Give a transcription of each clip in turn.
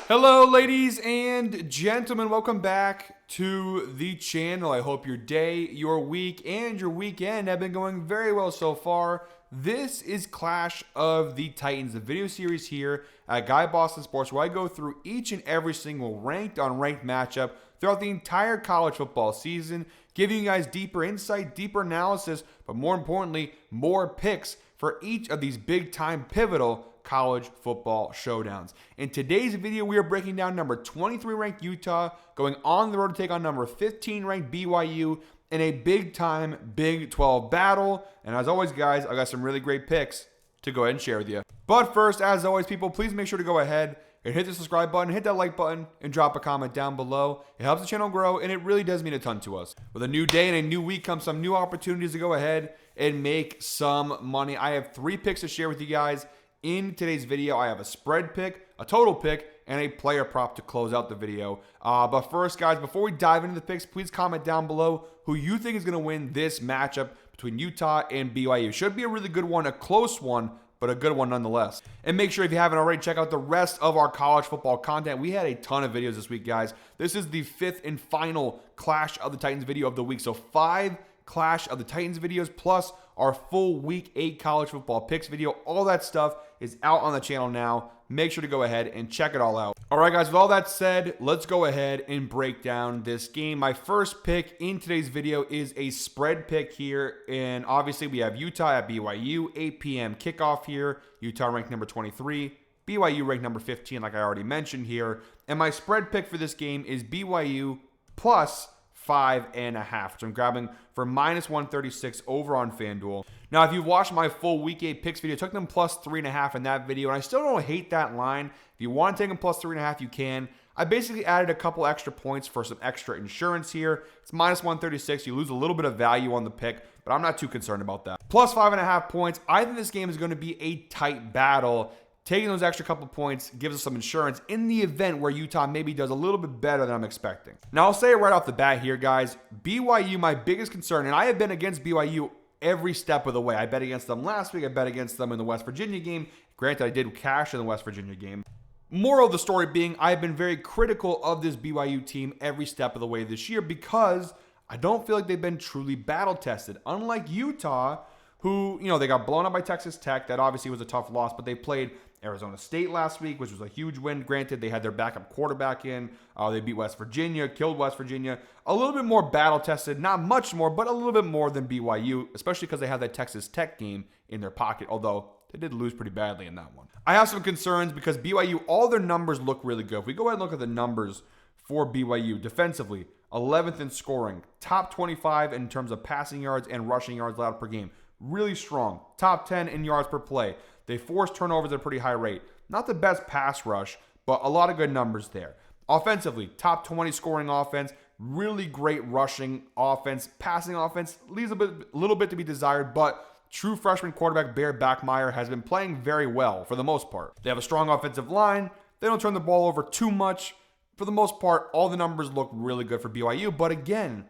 Hello, ladies and gentlemen. Welcome back to the channel. I hope your day, your week, and your weekend have been going very well so far. This is Clash of the Titans, the video series here at Guy Boston Sports, where I go through each and every single ranked on ranked matchup throughout the entire college football season, giving you guys deeper insight, deeper analysis, but more importantly, more picks for each of these big-time pivotal college football showdowns. In today's video, we are breaking down number 23 ranked Utah, going on the road to take on number 15 ranked BYU in a big-time Big 12 battle. And as always, guys, I got some really great picks to go ahead and share with you. But first, as always, people, please make sure to go ahead and hit the subscribe button, hit that like button, and drop a comment down below. It helps the channel grow, and it really does mean a ton to us. With a new day and a new week comes some new opportunities to go ahead and make some money. I have 3 picks to share with you guys. In today's video, I have a spread pick, a total pick, and a player prop to close out the video. But first, guys, before we dive into the picks, please comment down below who you think is going to win this matchup between Utah and BYU. Should be a really good one, a close one, but a good one nonetheless. And make sure, if you haven't already, check out the rest of our college football content. We had a ton of videos this week, guys. This is the 5th and final Clash of the Titans video of the week. So 5 Clash of the Titans videos plus our full Week 8 college football picks video. All that stuff is out on the channel now. Make sure to go ahead and check it all out. All right, guys, with all that said, let's go ahead and break down this game. My first pick in today's video is a spread pick here. And obviously, we have Utah at BYU, 8 p.m. kickoff here. Utah ranked number 23. BYU ranked number 15, like I already mentioned here. And my spread pick for this game is BYU plus 5.5, which I'm grabbing for minus 136 over on FanDuel. Now, if you've watched my full Week 8 picks video, I took them plus 3.5 in that video, and I still don't hate that line. If you want to take them plus 3.5, you can. I basically added a couple extra points for some extra insurance here. It's minus 136. You lose a little bit of value on the pick, but I'm not too concerned about that. Plus 5.5 points. I think this game is going to be a tight battle. Taking those extra couple points gives us some insurance in the event where Utah maybe does a little bit better than I'm expecting. Now, I'll say it right off the bat here, guys. BYU, my biggest concern, and I have been against BYU every step of the way. I bet against them last week. I bet against them in the West Virginia game. Granted, I did cash in the West Virginia game. Moral of the story being, I've been very critical of this BYU team every step of the way this year because I don't feel like they've been truly battle-tested. Unlike Utah, who, they got blown up by Texas Tech. That obviously was a tough loss, but they played Arizona State last week, which was a huge win. Granted, they had their backup quarterback in. They beat West Virginia, killed West Virginia. A little bit more battle-tested, not much more, but a little bit more than BYU, especially because they have that Texas Tech game in their pocket, although they did lose pretty badly in that one. I have some concerns because BYU, all their numbers look really good. If we go ahead and look at the numbers for BYU defensively, 11th in scoring, top 25 in terms of passing yards and rushing yards allowed per game. Really strong. Top 10 in yards per play. They force turnovers at a pretty high rate. Not the best pass rush, but a lot of good numbers there. Offensively, top 20 scoring offense. Really great rushing offense. Passing offense leaves a little bit to be desired, but true freshman quarterback Bear Backmeyer has been playing very well for the most part. They have a strong offensive line. They don't turn the ball over too much. For the most part, all the numbers look really good for BYU. But again,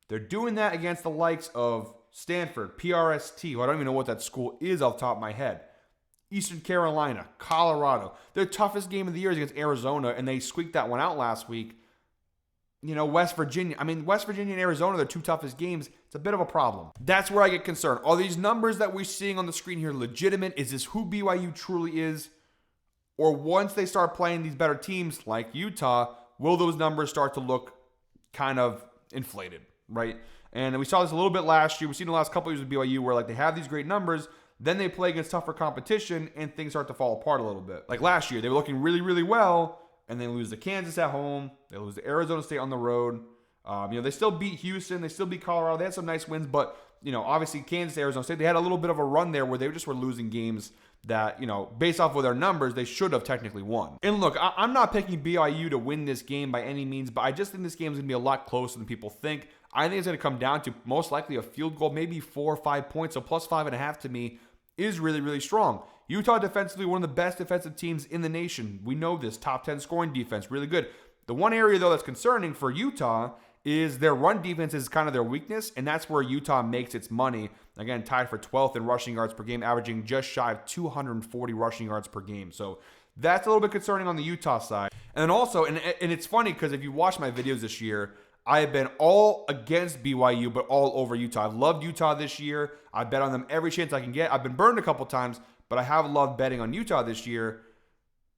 they're doing that against the likes of Stanford, PRST, who I don't even know what that school is off the top of my head. Eastern Carolina, Colorado. Their toughest game of the year is against Arizona, and they squeaked that one out last week. West Virginia. West Virginia and Arizona, their 2 toughest games. It's a bit of a problem. That's where I get concerned. Are these numbers that we're seeing on the screen here legitimate? Is this who BYU truly is? Or once they start playing these better teams like Utah, will those numbers start to look kind of inflated, right? And we saw this a little bit last year. We've seen the last couple of years with BYU where they have these great numbers, then they play against tougher competition and things start to fall apart a little bit. Like last year, they were looking really, really well, and they lose to Kansas at home. They lose to Arizona State on the road. They still beat Houston. They still beat Colorado. They had some nice wins, but, obviously Kansas, Arizona State, they had a little bit of a run there where they just were losing games that, based off of their numbers, they should have technically won. And look, I'm not picking BYU to win this game by any means, but I just think this game is going to be a lot closer than people think. I think it's going to come down to most likely a field goal, maybe 4 or 5 points. So plus 5.5 to me is really, really strong. Utah defensively, one of the best defensive teams in the nation. We know this. Top 10 scoring defense, really good. The one area, though, that's concerning for Utah is their run defense is kind of their weakness, and that's where Utah makes its money. Again, tied for 12th in rushing yards per game, averaging just shy of 240 rushing yards per game. So that's a little bit concerning on the Utah side. And then also, and it's funny because if you watch my videos this year, I have been all against BYU, but all over Utah. I've loved Utah this year. I bet on them every chance I can get. I've been burned a couple times, but I have loved betting on Utah this year.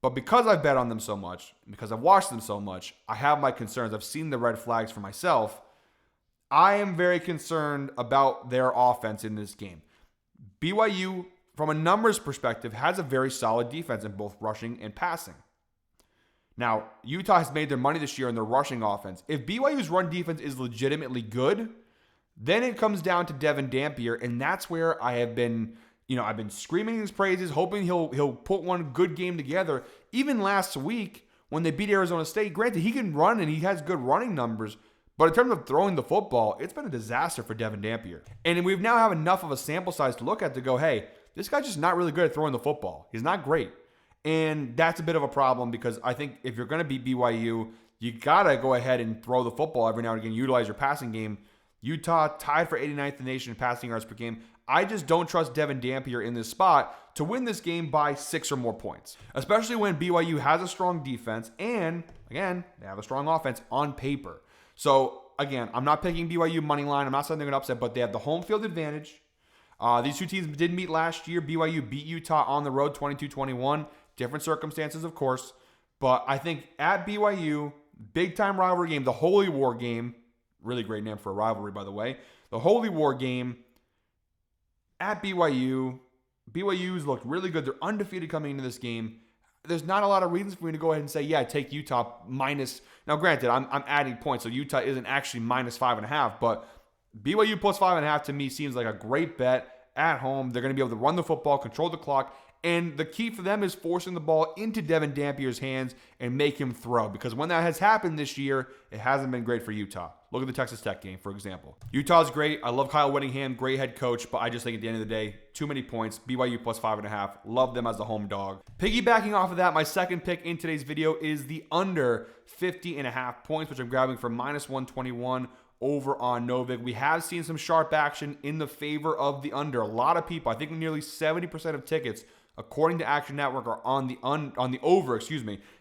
But because I've bet on them so much, because I've watched them so much, I have my concerns. I've seen the red flags for myself. I am very concerned about their offense in this game. BYU, from a numbers perspective, has a very solid defense in both rushing and passing. Now, Utah has made their money this year in their rushing offense. If BYU's run defense is legitimately good, then it comes down to Devin Dampier, and that's where I have been, I've been screaming his praises, hoping he'll put one good game together. Even last week when they beat Arizona State, granted he can run and he has good running numbers, but in terms of throwing the football, it's been a disaster for Devin Dampier. And we now have enough of a sample size to look at to go, hey, this guy's just not really good at throwing the football. He's not great. And that's a bit of a problem because I think if you're going to beat BYU, you got to go ahead and throw the football every now and again, utilize your passing game. Utah tied for 89th in the nation in passing yards per game. I just don't trust Devin Dampier in this spot to win this game by 6 or more points, especially when BYU has a strong defense and, again, they have a strong offense on paper. So, again, I'm not picking BYU money line. I'm not saying they're going to upset, but they have the home field advantage. These two teams did meet last year. BYU beat Utah on the road 22-21. Different circumstances, of course. But I think at BYU, big-time rivalry game, the Holy War game, really great name for a rivalry, by the way. The Holy War game at BYU. BYU's looked really good. They're undefeated coming into this game. There's not a lot of reasons for me to go ahead and say, yeah, take Utah minus. Now, granted, I'm adding points, so Utah isn't actually minus 5.5, but BYU plus 5.5 to me seems like a great bet at home. They're going to be able to run the football, control the clock, and the key for them is forcing the ball into Devin Dampier's hands and make him throw. Because when that has happened this year, it hasn't been great for Utah. Look at the Texas Tech game, for example. Utah's great. I love Kyle Whittingham, great head coach, but I just think at the end of the day, too many points. BYU plus 5.5. Love them as the home dog. Piggybacking off of that, my second pick in today's video is the under 50.5 points, which I'm grabbing for minus 121 over on Novig. We have seen some sharp action in the favor of the under. A lot of people, I think nearly 70% of tickets, according to Action Network, are on the over,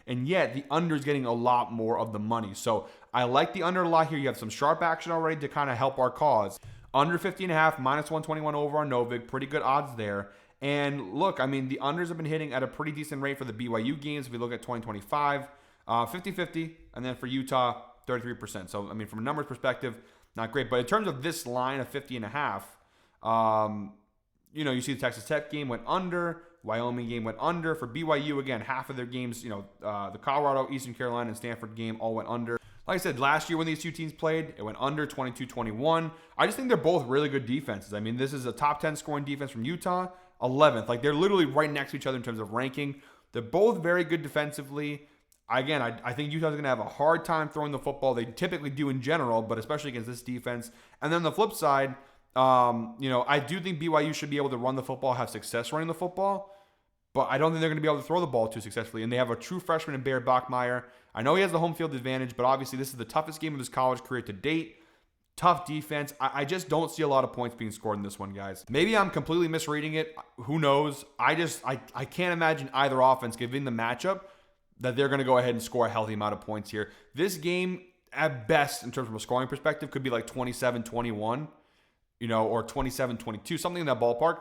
and yet the under is getting a lot more of the money. So I like the under a lot here. You have some sharp action already to kind of help our cause. Under 50.5, minus 121 over on Novig, pretty good odds there. And look, I mean, the unders have been hitting at a pretty decent rate for the BYU games. If we look at 2025, 50-50, and then for Utah, 33%. So, I mean, from a numbers perspective, not great. But in terms of this line of 50.5, you see the Texas Tech game went under. Wyoming game went under. For BYU, again, half of their games, the Colorado, Eastern Carolina, and Stanford game all went under. Like I said, last year when these two teams played, it went under 22-21. I just think they're both really good defenses. I mean, this is a top 10 scoring defense from Utah, 11th. Like, they're literally right next to each other in terms of ranking. They're both very good defensively. Again, I think Utah's going to have a hard time throwing the football. They typically do in general, but especially against this defense. And then on the flip side, I do think BYU should be able to run the football, have success running the football, but I don't think they're going to be able to throw the ball too successfully. And they have a true freshman in Bear Bachmeier. I know he has the home field advantage, but obviously this is the toughest game of his college career to date. Tough defense. I just don't see a lot of points being scored in this one, guys. Maybe I'm completely misreading it. Who knows? I can't imagine either offense, given the matchup, that they're going to go ahead and score a healthy amount of points here. This game, at best, in terms of a scoring perspective, could be like 27-21, or 27-22, something in that ballpark.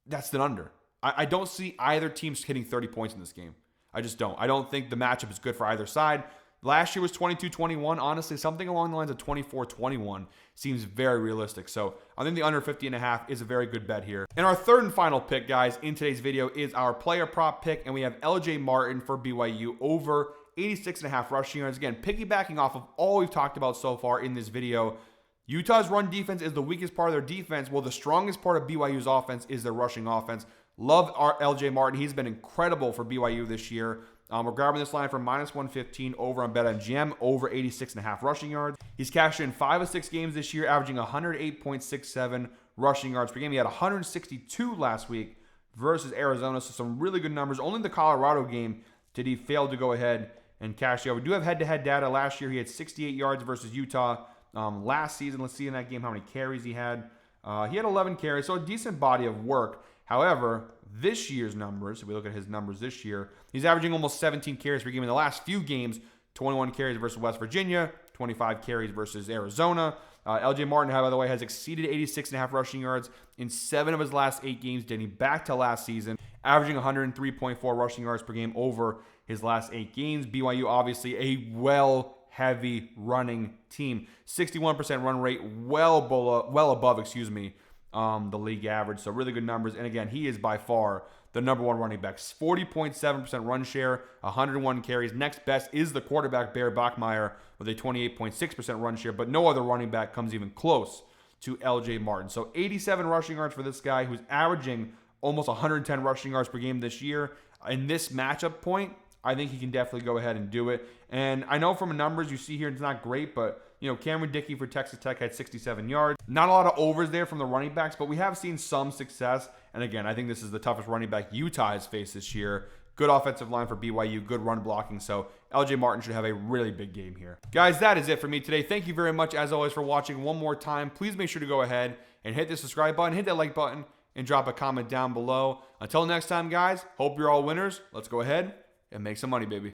That's the under. I don't see either team hitting 30 points in this game. I just don't. I don't think the matchup is good for either side. Last year was 22-21. Honestly, something along the lines of 24-21 seems very realistic. So I think the under 50.5 is a very good bet here. And our third and final pick, guys, in today's video is our player prop pick. And we have LJ Martin for BYU over 86.5 rushing yards. Again, piggybacking off of all we've talked about so far in this video. Utah's run defense is the weakest part of their defense. Well, the strongest part of BYU's offense is their rushing offense. Love our LJ Martin. He's been incredible for BYU this year. We're grabbing this line for minus 115 over on BetMGM, over 86.5 rushing yards. He's cashed in 5 of 6 games this year, averaging 108.67 rushing yards per game. He had 162 last week versus Arizona, so some really good numbers. Only the Colorado game did he fail to go ahead and cash out. We do have head-to-head data. Last year, he had 68 yards versus Utah. Last season, let's see in that game how many carries he had. He had 11 carries, so a decent body of work. However, this year's numbers, if we look at his numbers this year, he's averaging almost 17 carries per game in the last few games. 21 carries versus West Virginia, 25 carries versus Arizona. LJ Martin, by the way, has exceeded 86.5 rushing yards in 7 of his last 8 games, dating back to last season, averaging 103.4 rushing yards per game over his last 8 games. BYU, obviously, a heavy running team. 61% run rate, well above, the league average. So really good numbers. And again, he is by far the number one running back. 40.7% run share, 101 carries. Next best is the quarterback, Bear Bachmeier, with a 28.6% run share, but no other running back comes even close to LJ Martin. So 87 rushing yards for this guy, who's averaging almost 110 rushing yards per game this year. In this matchup point, I think he can definitely go ahead and do it. And I know from the numbers you see here, it's not great, but Cameron Dickey for Texas Tech had 67 yards. Not a lot of overs there from the running backs, but we have seen some success. And again, I think this is the toughest running back Utah has faced this year. Good offensive line for BYU, good run blocking. So LJ Martin should have a really big game here. Guys, that is it for me today. Thank you very much, as always, for watching. One more time, please make sure to go ahead and hit the subscribe button, hit that like button, and drop a comment down below. Until next time, guys, hope you're all winners. Let's go ahead and make some money, baby.